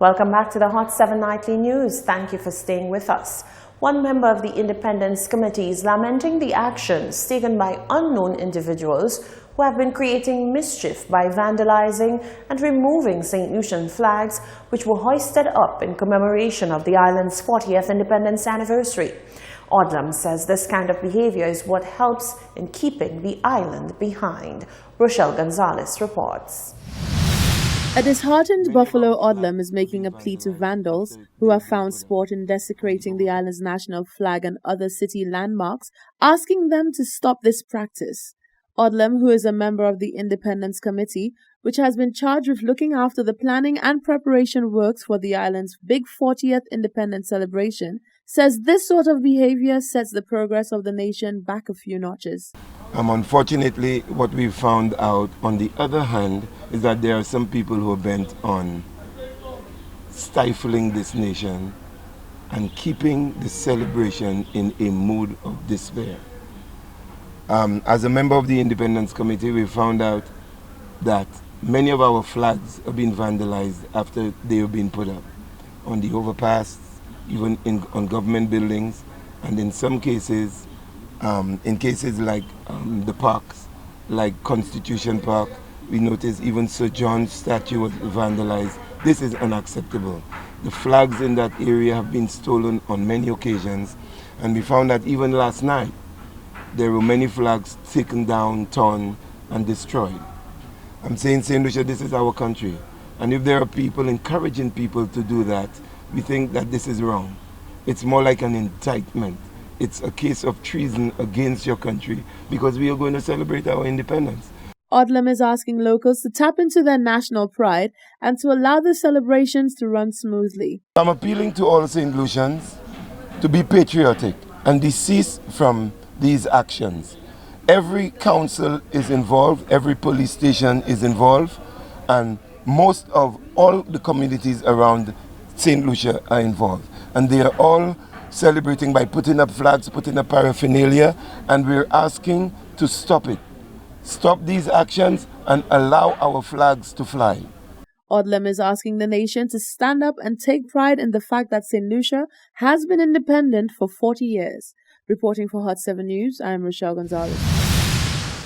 Welcome back to the Hot 7 Nightly News. Thank you for staying with us. One member of the Independence Committee is lamenting the actions taken by unknown individuals who have been creating mischief by vandalizing and removing St. Lucian flags which were hoisted up in commemoration of the island's 40th independence anniversary. Odlum says this kind of behavior is what helps in keeping the island behind. Rochelle Gonzalez reports. A disheartened Buffalo Odlum is making a plea to vandals who have found sport in desecrating the island's national flag and other city landmarks, asking them to stop this practice. Odlum, who is a member of the Independence Committee, which has been charged with looking after the planning and preparation works for the island's big 40th independence celebration, says this sort of behavior sets the progress of the nation back a few notches. Unfortunately, what we found out, on the other hand, is that there are some people who are bent on stifling this nation and keeping the celebration in a mood of despair. As a member of the Independence Committee, we found out that many of our flags have been vandalized after they have been put up on the overpass, even on government buildings, and in some cases, in cases like the parks, like Constitution Park, we noticed even Sir John's statue was vandalized. This is unacceptable. The flags in that area have been stolen on many occasions, and we found that even last night, there were many flags taken down, torn, and destroyed. I'm saying, St. Lucia, this is our country. And if there are people encouraging people to do that, we think that this is wrong. It's more like an indictment. It's a case of treason against your country because we are going to celebrate our independence. Odlum is asking locals to tap into their national pride and to allow the celebrations to run smoothly. I'm appealing to all St. Lucians to be patriotic and desist from these actions. Every council is involved, every police station is involved, and most of all the communities around St. Lucia are involved. And they are all celebrating by putting up flags, putting up paraphernalia, and we're asking to stop it. Stop these actions and allow our flags to fly. Odlum is asking the nation to stand up and take pride in the fact that St. Lucia has been independent for 40 years. Reporting for Hot 7 News, I am Rochelle Gonzalez.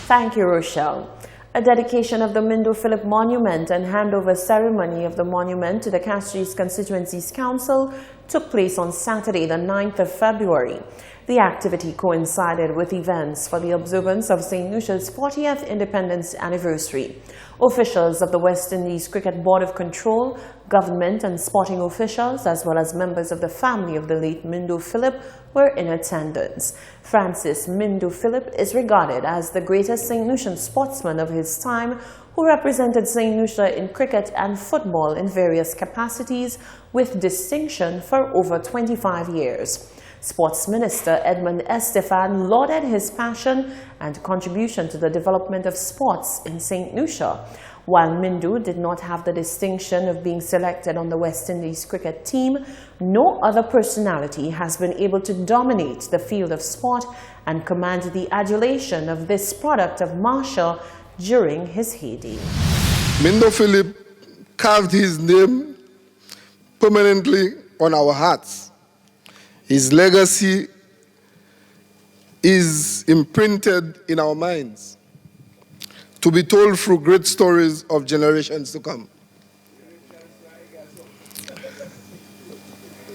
Thank you, Rochelle. A dedication of the Mindo Philip Monument and handover ceremony of the monument to the Castries Constituencies Council took place on Saturday, the 9th of February. The activity coincided with events for the observance of St. Lucia's 40th independence anniversary. Officials of the West Indies Cricket Board of Control, government and sporting officials, as well as members of the family of the late Mindo Philip, were in attendance. Francis Mindo Philip is regarded as the greatest St. Lucian sportsman of his time, who represented St. Lucia in cricket and football in various capacities with distinction for over 25 years. Sports Minister Edmund Estefan lauded his passion and contribution to the development of sports in St. Lucia. While Mindo did not have the distinction of being selected on the West Indies cricket team, no other personality has been able to dominate the field of sport and command the adulation of this product of Marshall during his heyday. Mindo Philip carved his name permanently on our hearts. His legacy is imprinted in our minds, to be told through great stories of generations to come.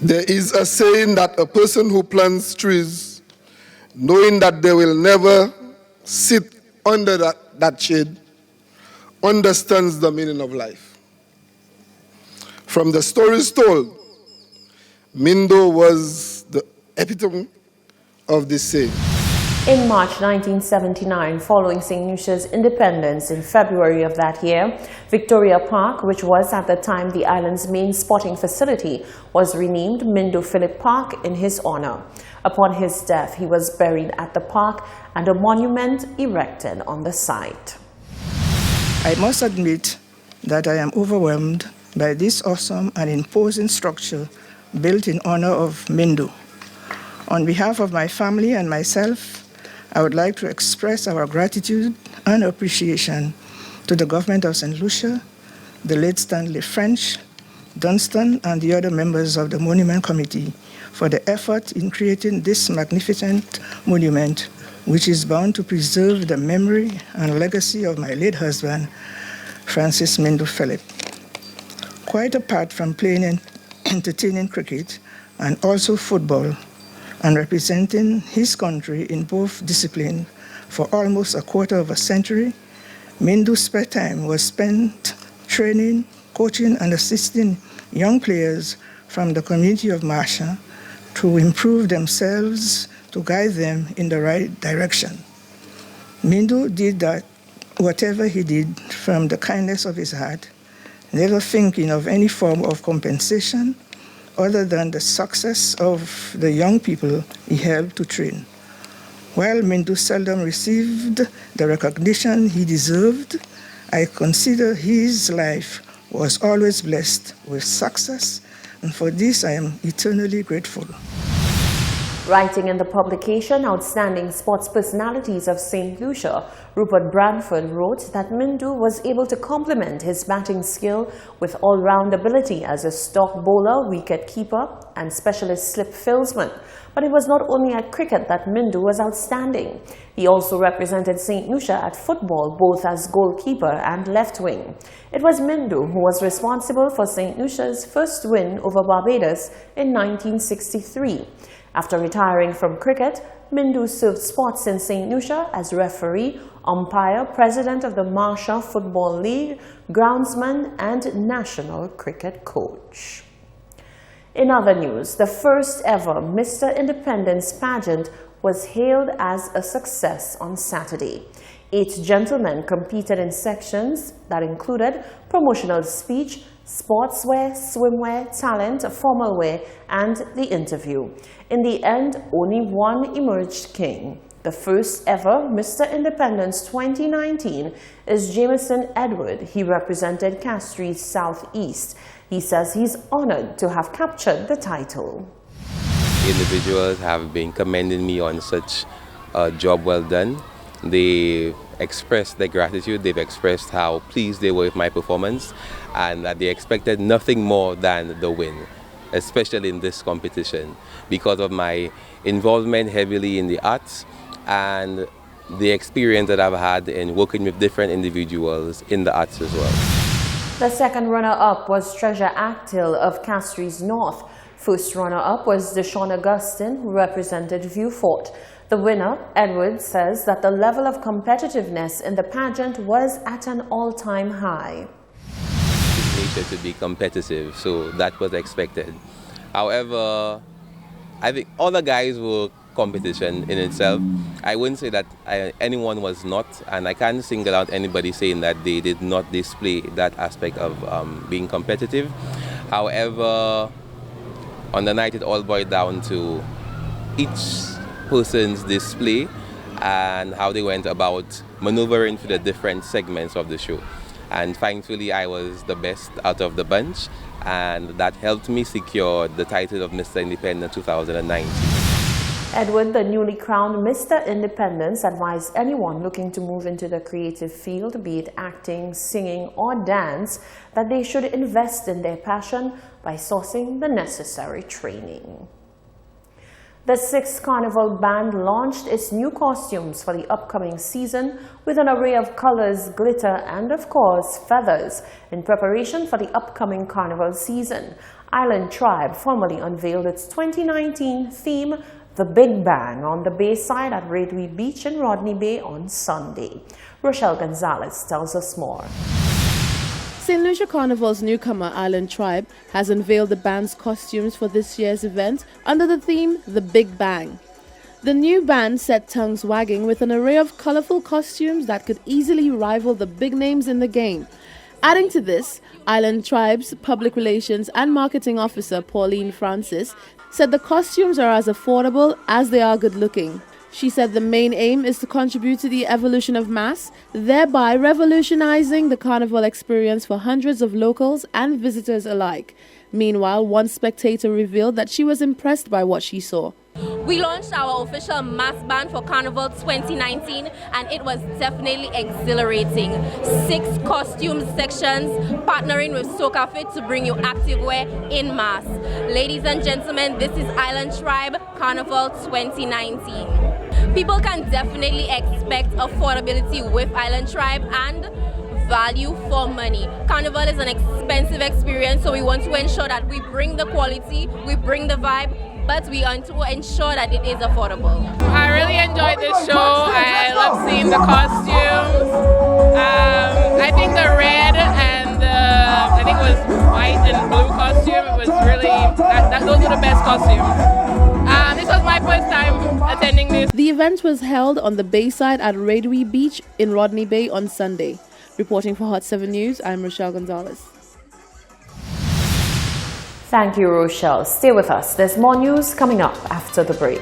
There is a saying that a person who plants trees, knowing that they will never sit under that shade, understands the meaning of life. From the stories told, Mindo was the epitome of this saying. In March 1979, following St. Lucia's independence in February of that year, Victoria Park, which was at the time the island's main sporting facility, was renamed Mindo Philip Park in his honor. Upon his death, he was buried at the park and a monument erected on the site. I must admit that I am overwhelmed by this awesome and imposing structure built in honor of Mindo. On behalf of my family and myself, I would like to express our gratitude and appreciation to the government of St. Lucia, the late Stanley French, Dunstan, and the other members of the Monument Committee for the effort in creating this magnificent monument, which is bound to preserve the memory and legacy of my late husband, Francis Mindu Philip. Quite apart from playing and entertaining cricket and also football and representing his country in both disciplines for almost a quarter of a century, Mindu's spare time was spent training, coaching, and assisting young players from the community of Marsha to improve themselves, to guide them in the right direction. Mindu did that, whatever he did, from the kindness of his heart, never thinking of any form of compensation other than the success of the young people he helped to train. While Mindu seldom received the recognition he deserved, I consider his life was always blessed with success, and for this I am eternally grateful. Writing in the publication Outstanding Sports Personalities of St. Lucia, Rupert Branford wrote that Mindu was able to complement his batting skill with all-round ability as a stock bowler, wicket-keeper, and specialist slip fieldsman. But it was not only at cricket that Mindu was outstanding. He also represented St. Lucia at football, both as goalkeeper and left wing. It was Mindu who was responsible for St. Lucia's first win over Barbados in 1963. After retiring from cricket, Mindu served spots in St. Lucia as referee, umpire, president of the Marsha Football League, groundsman, and national cricket coach. In other news, the first ever Mr. Independence pageant was hailed as a success on Saturday. 8 gentlemen competed in sections that included promotional speech, sportswear, swimwear, talent, formal wear, and the interview. In the end, only one emerged king. The first ever Mr. Independence 2019 is Jameson Edward. He represented Castries Southeast. He says he's honored to have captured the title. Individuals have been commending me on such a job well done. They expressed their gratitude, they've expressed how pleased they were with my performance and that they expected nothing more than the win, especially in this competition, because of my involvement heavily in the arts and the experience that I've had in working with different individuals in the arts as well. The second runner-up was Treasure Actil of Castries North. First runner-up was Deshaun Augustine, who represented Vieux-Fort. The winner, Edward, says that the level of competitiveness in the pageant was at an all-time high. It's nature to be competitive, so that was expected. However, I think all the guys were competition in itself. I wouldn't say that anyone was not, and I can't single out anybody saying that they did not display that aspect of being competitive. However, on the night it all boiled down to each person's display and how they went about maneuvering through the different segments of the show. And thankfully I was the best out of the bunch, and that helped me secure the title of Mr. Independent 2019. Edward, the newly crowned Mr. Independence, advised anyone looking to move into the creative field, be it acting, singing, or dance, that they should invest in their passion by sourcing the necessary training. The 6th Carnival Band launched its new costumes for the upcoming season with an array of colors, glitter, and of course, feathers in preparation for the upcoming Carnival season. Island Tribe formally unveiled its 2019 theme, The Big Bang, on the bayside at Radway Beach in Rodney Bay on Sunday. Rochelle Gonzalez tells us more. St. Lucia Carnival's newcomer Island Tribe has unveiled the band's costumes for this year's event under the theme The Big Bang. The new band set tongues wagging with an array of colorful costumes that could easily rival the big names in the game. Adding to this, Island Tribe's Public Relations and Marketing Officer Pauline Francis said the costumes are as affordable as they are good-looking. She said the main aim is to contribute to the evolution of mass, thereby revolutionizing the carnival experience for hundreds of locals and visitors alike. Meanwhile, one spectator revealed that she was impressed by what she saw. We launched our official mass band for Carnival 2019 and it was definitely exhilarating. 6 costume sections partnering with Soca Fit to bring you activewear in mass. Ladies and gentlemen, this is Island Tribe Carnival 2019. People can definitely expect affordability with Island Tribe and value for money. Carnival is an expensive experience, so we want to ensure that we bring the quality, we bring the vibe, but we want to ensure that it is affordable. I really enjoyed this show. I love seeing the costumes. I think the red and I think it was white and blue costume, it was really, those were the best costumes. This was my first time attending this. The event was held on the bayside at Radway Beach in Rodney Bay on Sunday. Reporting for Hot 7 News, I'm Rochelle Gonzalez. Thank you, Rochelle. Stay with us. There's more news coming up after the break.